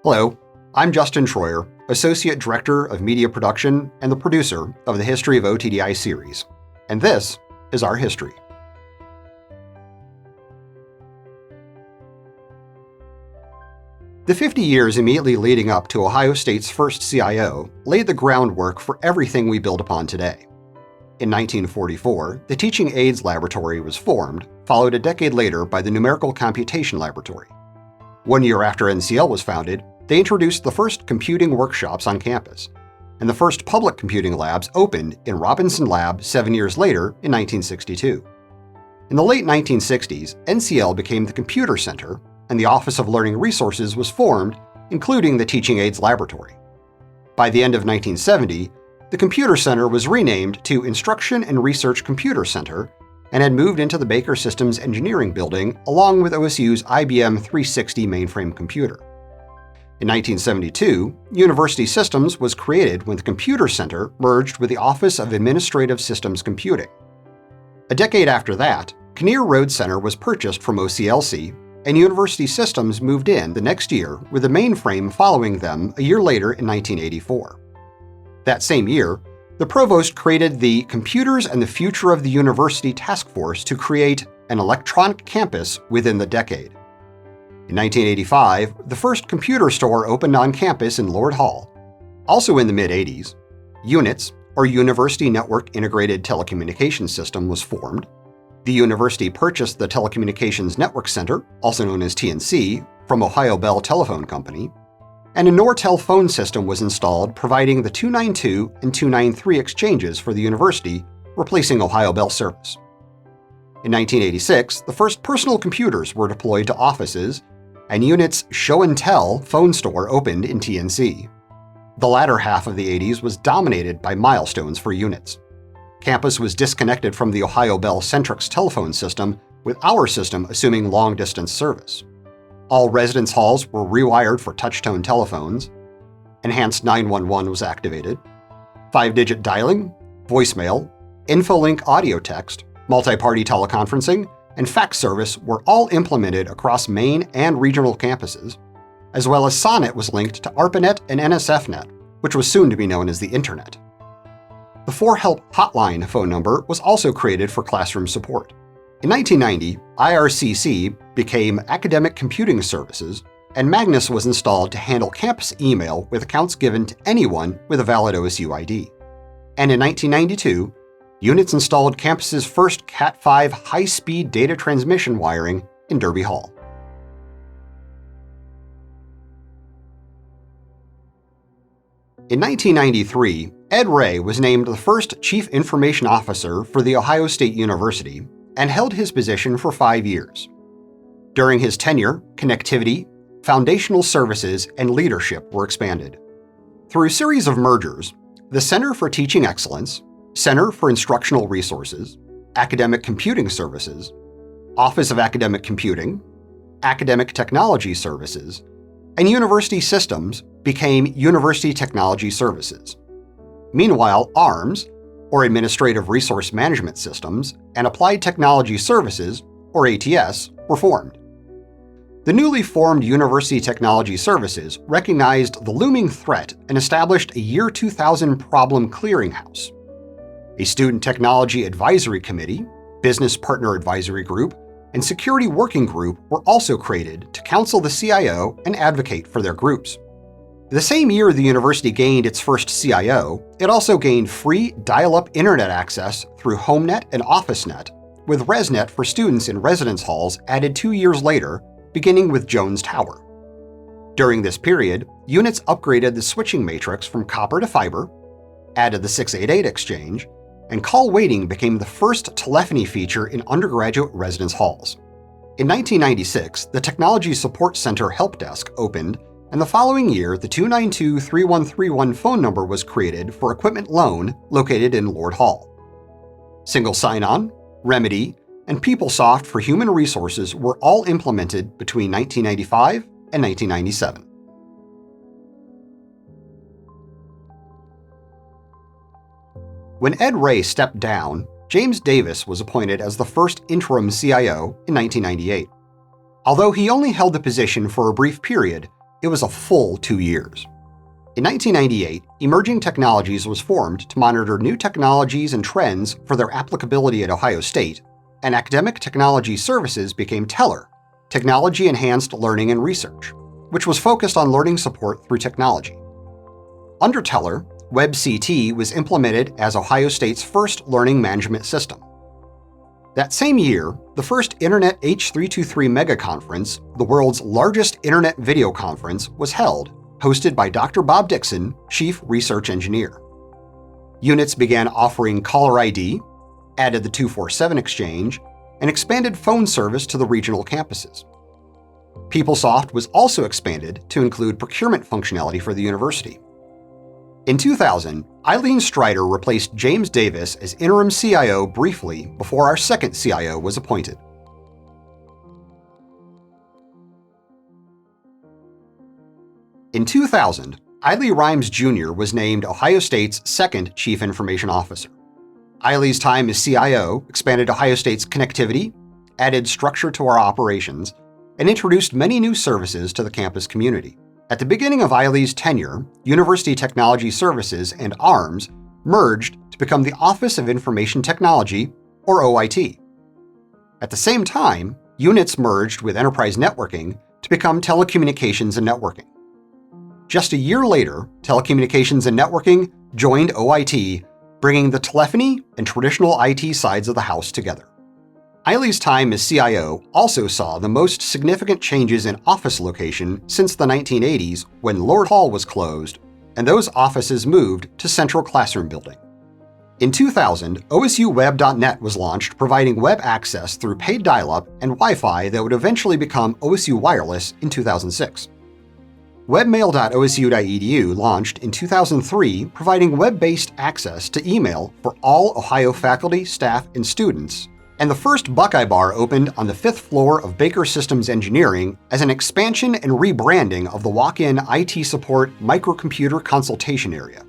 Hello, I'm Justin Troyer, Associate Director of Media Production and the producer of the History of OTDI series, and this is our history. The 50 years immediately leading up to Ohio State's first CIO laid the groundwork for everything we build upon today. In 1944, the Teaching Aids Laboratory was formed, followed a decade later by the Numerical Computation Laboratory. 1 year after NCL was founded, they introduced the first computing workshops on campus, and the first public computing labs opened in Robinson Lab 7 years later in 1962. In the late 1960s, NCL became the Computer Center, and the Office of Learning Resources was formed, including the Teaching Aids Laboratory. By the end of 1970, the Computer Center was renamed to Instruction and Research Computer Center and had moved into the Baker Systems Engineering Building along with OSU's IBM 360 mainframe computer. In 1972, University Systems was created when the Computer Center merged with the Office of Administrative Systems Computing. A decade after that, Kinnear Road Center was purchased from OCLC, and University Systems moved in the next year with the mainframe following them a year later in 1984. That same year, the provost created the Computers and the Future of the University Task Force to create an electronic campus within the decade. In 1985, the first computer store opened on campus in Lord Hall. Also in the mid-80s, UNITS, or University Network Integrated Telecommunications System, was formed. The university purchased the Telecommunications Network Center, also known as TNC, from Ohio Bell Telephone Company, and a Nortel phone system was installed providing the 292 and 293 exchanges for the university, replacing Ohio Bell service. In 1986, the first personal computers were deployed to offices, and UNIT's Show and Tell phone store opened in TNC. The latter half of the 80s was dominated by milestones for UNITS. Campus was disconnected from the Ohio Bell Centrix telephone system, with our system assuming long-distance service. All residence halls were rewired for touch-tone telephones. Enhanced 911 was activated. 5-digit dialing, voicemail, InfoLink audio text, multi-party teleconferencing, and fax service were all implemented across main and regional campuses, as well as SONET was linked to ARPANET and NSFNet, which was soon to be known as the Internet. The 4Help hotline phone number was also created for classroom support. In 1990, IRCC became Academic Computing Services, and Magnus was installed to handle campus email with accounts given to anyone with a valid OSU ID. And in 1992, UNITS installed campus's first Cat5 high-speed data transmission wiring in Derby Hall. In 1993, Ed Ray was named the first Chief Information Officer for The Ohio State University and held his position for 5 years. During his tenure, connectivity, foundational services, and leadership were expanded. Through a series of mergers, the Center for Teaching Excellence, Center for Instructional Resources, Academic Computing Services, Office of Academic Computing, Academic Technology Services, and University Systems became University Technology Services. Meanwhile, ARMS, or Administrative Resource Management Systems, and Applied Technology Services, or ATS, were formed. The newly formed University Technology Services recognized the looming threat and established a Year 2000 Problem Clearinghouse. A Student Technology Advisory Committee, Business Partner Advisory Group, and Security Working Group were also created to counsel the CIO and advocate for their groups. The same year the university gained its first CIO, it also gained free dial-up internet access through HomeNet and OfficeNet, with ResNet for students in residence halls added 2 years later, beginning with Jones Tower. During this period, UNITS upgraded the switching matrix from copper to fiber, added the 688 exchange, and call waiting became the first telephony feature in undergraduate residence halls. In 1996, the Technology Support Center Help Desk opened, and the following year, the 292-3131 phone number was created for equipment loan located in Lord Hall. Single sign-on, Remedy, and PeopleSoft for human resources were all implemented between 1995 and 1997. When Ed Ray stepped down, James Davis was appointed as the first interim CIO in 1998. Although he only held the position for a brief period, it was a full 2 years. In 1998, Emerging Technologies was formed to monitor new technologies and trends for their applicability at Ohio State, and Academic Technology Services became Teller, Technology Enhanced Learning and Research, which was focused on learning support through technology. Under Teller, WebCT was implemented as Ohio State's first learning management system. That same year, the first Internet H323 Mega Conference, the world's largest Internet video conference, was held, hosted by Dr. Bob Dixon, Chief Research Engineer. Units began offering caller ID, added the 247 exchange, and expanded phone service to the regional campuses. PeopleSoft was also expanded to include procurement functionality for the university. In 2000, Eileen Strider replaced James Davis as interim CIO briefly before our second CIO was appointed. In 2000, Ilee Rhimes Jr. was named Ohio State's second Chief Information Officer. Eilee's time as CIO expanded Ohio State's connectivity, added structure to our operations, and introduced many new services to the campus community. At the beginning of Eilee's tenure, University Technology Services and ARMS merged to become the Office of Information Technology, or OIT. At the same time, units merged with Enterprise Networking to become Telecommunications and Networking. Just a year later, Telecommunications and Networking joined OIT, bringing the telephony and traditional IT sides of the house together. Eilee's time as CIO also saw the most significant changes in office location since the 1980s when Lord Hall was closed, and those offices moved to Central Classroom Building. In 2000, OSUWeb.net was launched, providing web access through paid dial-up and Wi-Fi that would eventually become OSU Wireless in 2006. Webmail.osu.edu launched in 2003, providing web-based access to email for all Ohio faculty, staff, and students, and the first Buckeye Bar opened on the 5th floor of Baker Systems Engineering as an expansion and rebranding of the walk-in IT support microcomputer consultation area.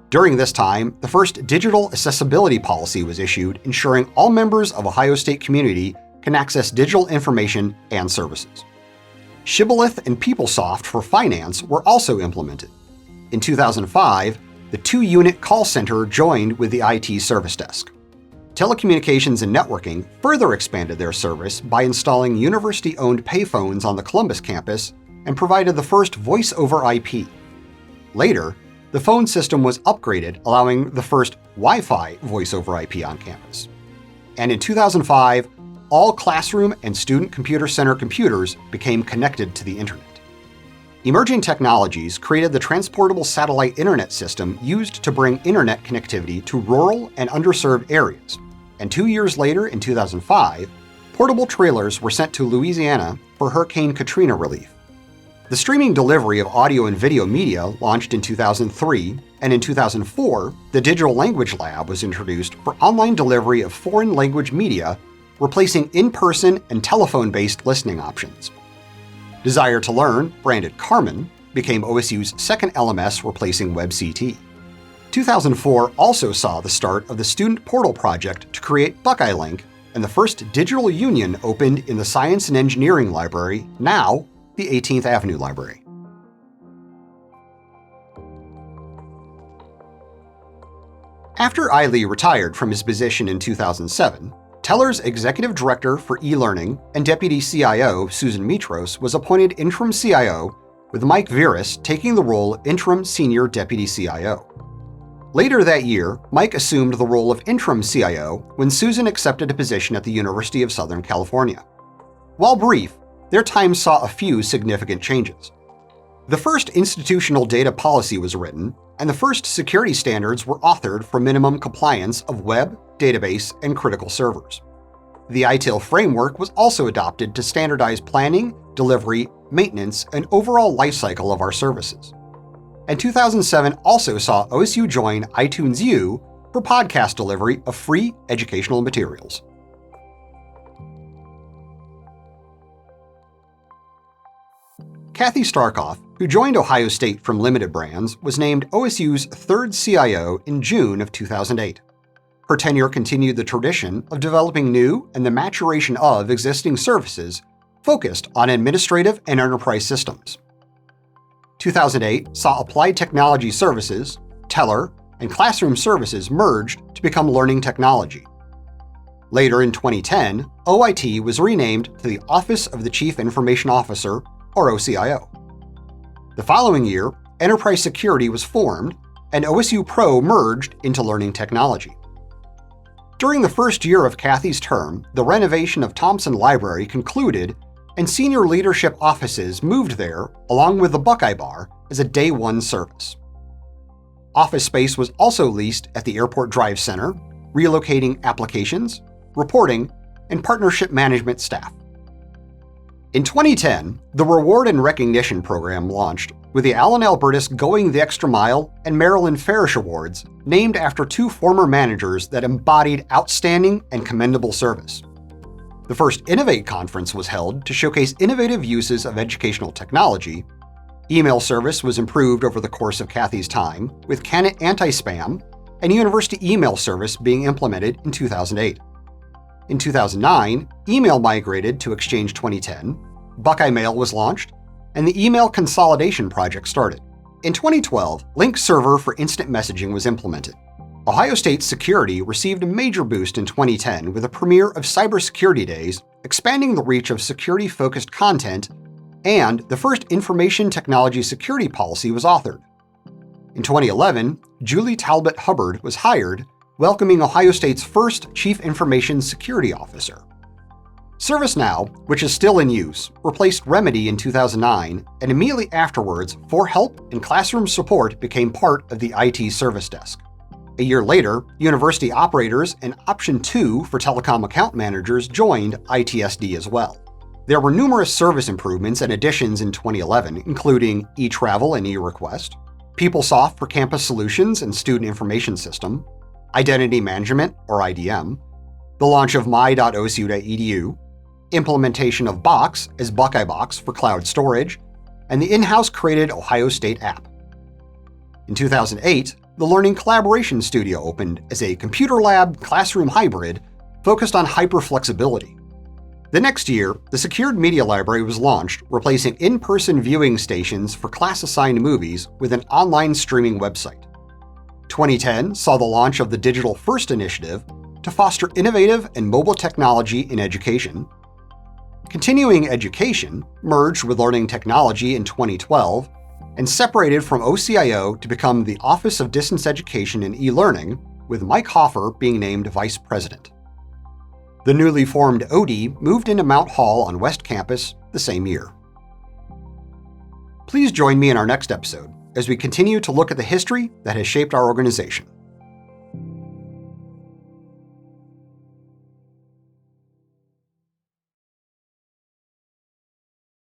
During this time, the first digital accessibility policy was issued, ensuring all members of Ohio State community can access digital information and services. Shibboleth and PeopleSoft for finance were also implemented. In 2005, the 2-unit call center joined with the IT service desk. Telecommunications and Networking further expanded their service by installing university-owned payphones on the Columbus campus and provided the first voice-over IP. Later, the phone system was upgraded, allowing the first Wi-Fi voice-over IP on campus. And in 2005, all classroom and student computer center computers became connected to the internet. Emerging Technologies created the transportable satellite internet system used to bring internet connectivity to rural and underserved areas. And 2 years later, in 2005, portable trailers were sent to Louisiana for Hurricane Katrina relief. The streaming delivery of audio and video media launched in 2003, and in 2004, the Digital Language Lab was introduced for online delivery of foreign language media, replacing in-person and telephone-based listening options. Desire to Learn, branded Carmen, became OSU's second LMS, replacing WebCT. 2004 also saw the start of the Student Portal project to create Buckeye Link, and the first digital union opened in the Science and Engineering Library, now the 18th Avenue Library. After Ilee retired from his position in 2007, Teller's Executive Director for E-Learning and Deputy CIO Susan Mitros was appointed Interim CIO, with Mike Virus taking the role of Interim Senior Deputy CIO. Later that year, Mike assumed the role of Interim CIO when Susan accepted a position at the University of Southern California. While brief, their time saw a few significant changes. The first institutional data policy was written, and the first security standards were authored for minimum compliance of web, database, and critical servers. The ITIL framework was also adopted to standardize planning, delivery, maintenance, and overall lifecycle of our services. And 2007 also saw OSU join iTunes U for podcast delivery of free educational materials. Kathleen Starkoff, who joined Ohio State from Limited Brands, was named OSU's third CIO in June of 2008. Her tenure continued the tradition of developing new and the maturation of existing services focused on administrative and enterprise systems. 2008 saw Applied Technology Services, Teller, and Classroom Services merged to become Learning Technology. Later in 2010, OIT was renamed to the Office of the Chief Information Officer, or OCIO. The following year, Enterprise Security was formed, and OSU Pro merged into Learning Technology. During the first year of Kathy's term, the renovation of Thompson Library concluded, and senior leadership offices moved there, along with the Buckeye Bar, as a Day 1 service. Office space was also leased at the Airport Drive Center, relocating applications, reporting, and partnership management staff. In 2010, the Reward and Recognition Program launched, with the Alan Albertus Going the Extra Mile and Marilyn Farish Awards, named after two former managers that embodied outstanding and commendable service. The first Innovate conference was held to showcase innovative uses of educational technology. Email service was improved over the course of Kathy's time, with Canet anti-spam and university email service being implemented in 2008. In 2009, email migrated to Exchange 2010, Buckeye Mail was launched, and the email consolidation project started. In 2012, Link Server for instant messaging was implemented. Ohio State's security received a major boost in 2010 with a premiere of Cybersecurity Days, expanding the reach of security-focused content, and the first information technology security policy was authored. In 2011, Julie Talbot Hubbard was hired, welcoming Ohio State's first Chief Information Security Officer. ServiceNow, which is still in use, replaced Remedy in 2009, and immediately afterwards, For Help and Classroom Support became part of the IT Service Desk. A year later, University Operators and Option 2 for telecom account managers joined ITSD as well. There were numerous service improvements and additions in 2011, including eTravel and eRequest, PeopleSoft for Campus Solutions and Student Information System, Identity Management, or IDM, the launch of my.osu.edu, implementation of Box as Buckeye Box for cloud storage, and the in-house created Ohio State app. In 2008, the Learning Collaboration Studio opened as a computer lab classroom hybrid focused on hyper-flexibility. The next year, the Secured Media Library was launched, replacing in-person viewing stations for class-assigned movies with an online streaming website. 2010 saw the launch of the Digital First Initiative to foster innovative and mobile technology in education. Continuing Education merged with Learning Technology in 2012 and separated from OCIO to become the Office of Distance Education and E-Learning, with Mike Hoffer being named Vice President. The newly formed ODI moved into Mount Hall on West Campus the same year. Please join me in our next episode as we continue to look at the history that has shaped our organization.